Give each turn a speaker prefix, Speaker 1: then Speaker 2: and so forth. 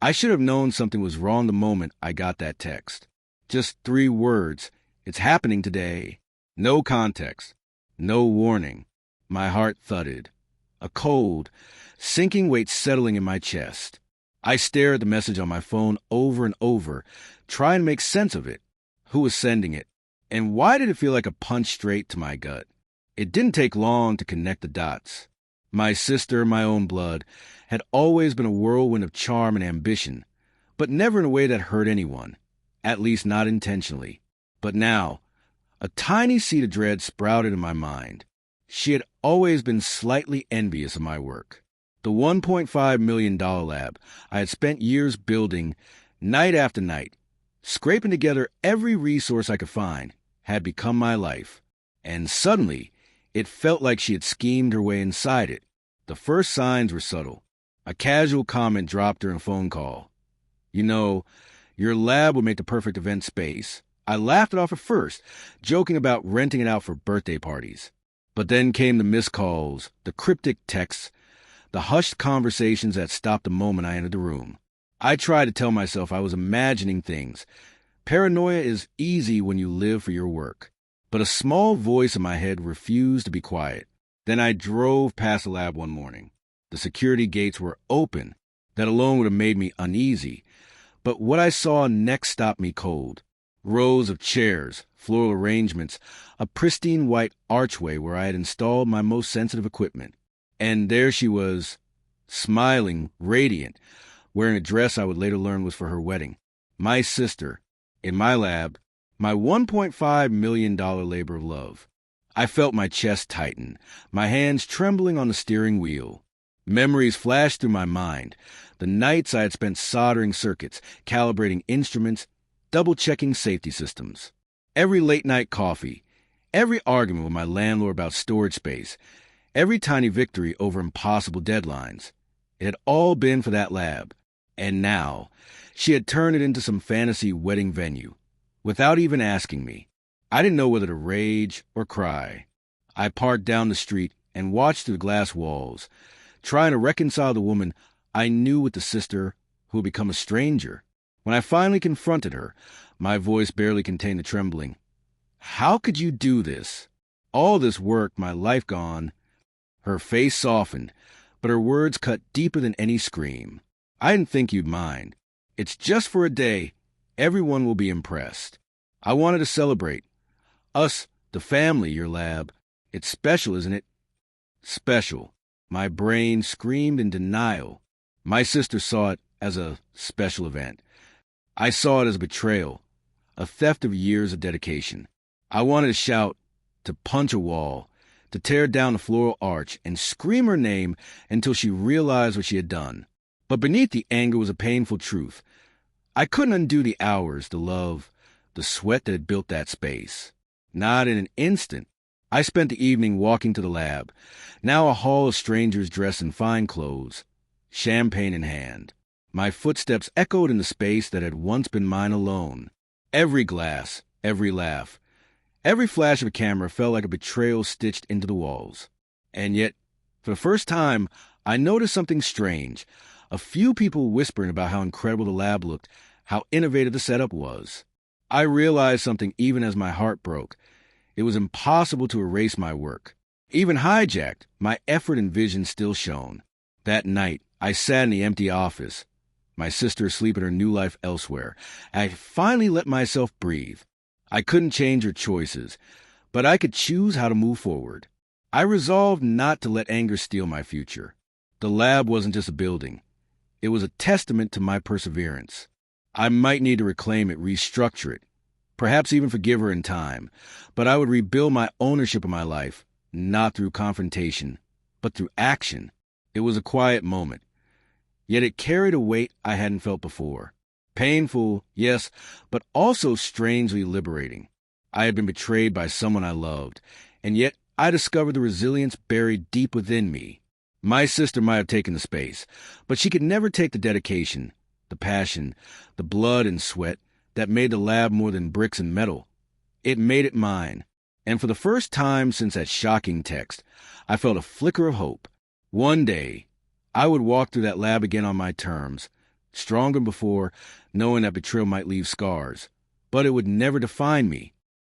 Speaker 1: I should have known something was wrong the moment I got that text. Just 3 words. It's happening today. No context. No warning. My heart thudded. A cold, sinking weight settling in my chest. I stared at the message on my phone over and over, trying to make sense of it. Who was sending it? And why did it feel like a punch straight to my gut? It didn't take long to connect the dots. My sister, my own blood, had always been a whirlwind of charm and ambition, but never in a way that hurt anyone, at least not intentionally. But now, a tiny seed of dread sprouted in my mind. She had always been slightly envious of my work. The $1.5 million lab I had spent years building, night after night, scraping together every resource I could find, had become my life. And suddenly, it felt like she had schemed her way inside it. The first signs were subtle. A casual comment dropped during a phone call. You know, your lab would make the perfect event space. I laughed it off at first, joking about renting it out for birthday parties. But then came the missed calls, the cryptic texts, the hushed conversations that stopped the moment I entered the room. I tried to tell myself I was imagining things. Paranoia is easy when you live for your work. But a small voice in my head refused to be quiet. Then I drove past the lab one morning. The security gates were open. That alone would have made me uneasy. But what I saw next stopped me cold. Rows of chairs, floral arrangements, a pristine white archway where I had installed my most sensitive equipment. And there she was, smiling, radiant, wearing a dress I would later learn was for her wedding. My sister, in my lab, my $1.5 million labor of love. I felt my chest tighten, my hands trembling on the steering wheel. Memories flashed through my mind. The nights I had spent soldering circuits, calibrating instruments, double-checking safety systems. Every late-night coffee, every argument with my landlord about storage space, every tiny victory over impossible deadlines. It had all been for that lab. And now, she had turned it into some fantasy wedding venue. Without even asking me, I didn't know whether to rage or cry. I parked down the street and watched through the glass walls, trying to reconcile the woman I knew with the sister who had become a stranger. When I finally confronted her, my voice barely contained the trembling. How could you do this? All this work, my life gone. Her face softened, but her words cut deeper than any scream. I didn't think you'd mind. It's just for a day. Everyone will be impressed. I wanted to celebrate. Us, the family, your lab. It's special, isn't it? Special. My brain screamed in denial. My sister saw it as a special event. I saw it as a betrayal, a theft of years of dedication. I wanted to shout, to punch a wall, to tear down the floral arch and scream her name until she realized what she had done. But beneath the anger was a painful truth. I couldn't undo the hours, the love, the sweat that had built that space. Not in an instant. I spent the evening walking to the lab, now a hall of strangers dressed in fine clothes, champagne in hand. My footsteps echoed in the space that had once been mine alone. Every glass, every laugh, every flash of a camera felt like a betrayal stitched into the walls. And yet, for the first time, I noticed something strange. A few people whispering about how incredible the lab looked, how innovative the setup was. I realized something even as my heart broke. It was impossible to erase my work. Even Hijacked, my effort and vision still shone. That night, I sat in the empty office, my sister asleep in her new life elsewhere. I finally let myself breathe. I couldn't change her choices, but I could choose how to move forward. I resolved not to let anger steal my future. The lab wasn't just a building. It was a testament to my perseverance. I might need to reclaim it, restructure it, perhaps even forgive her in time, but I would rebuild my ownership of my life, not through confrontation, but through action. It was a quiet moment, yet it carried a weight I hadn't felt before. Painful, yes, but also strangely liberating. I had been betrayed by someone I loved, and yet I discovered the resilience buried deep within me. My sister might have taken the space, but she could never take the dedication, the passion, the blood and sweat that made the lab more than bricks and metal. It made it mine. And for the first time since that shocking text, I felt a flicker of hope. One day, I would walk through that lab again on my terms, Stronger than before, knowing that betrayal might leave scars. But it would never define me.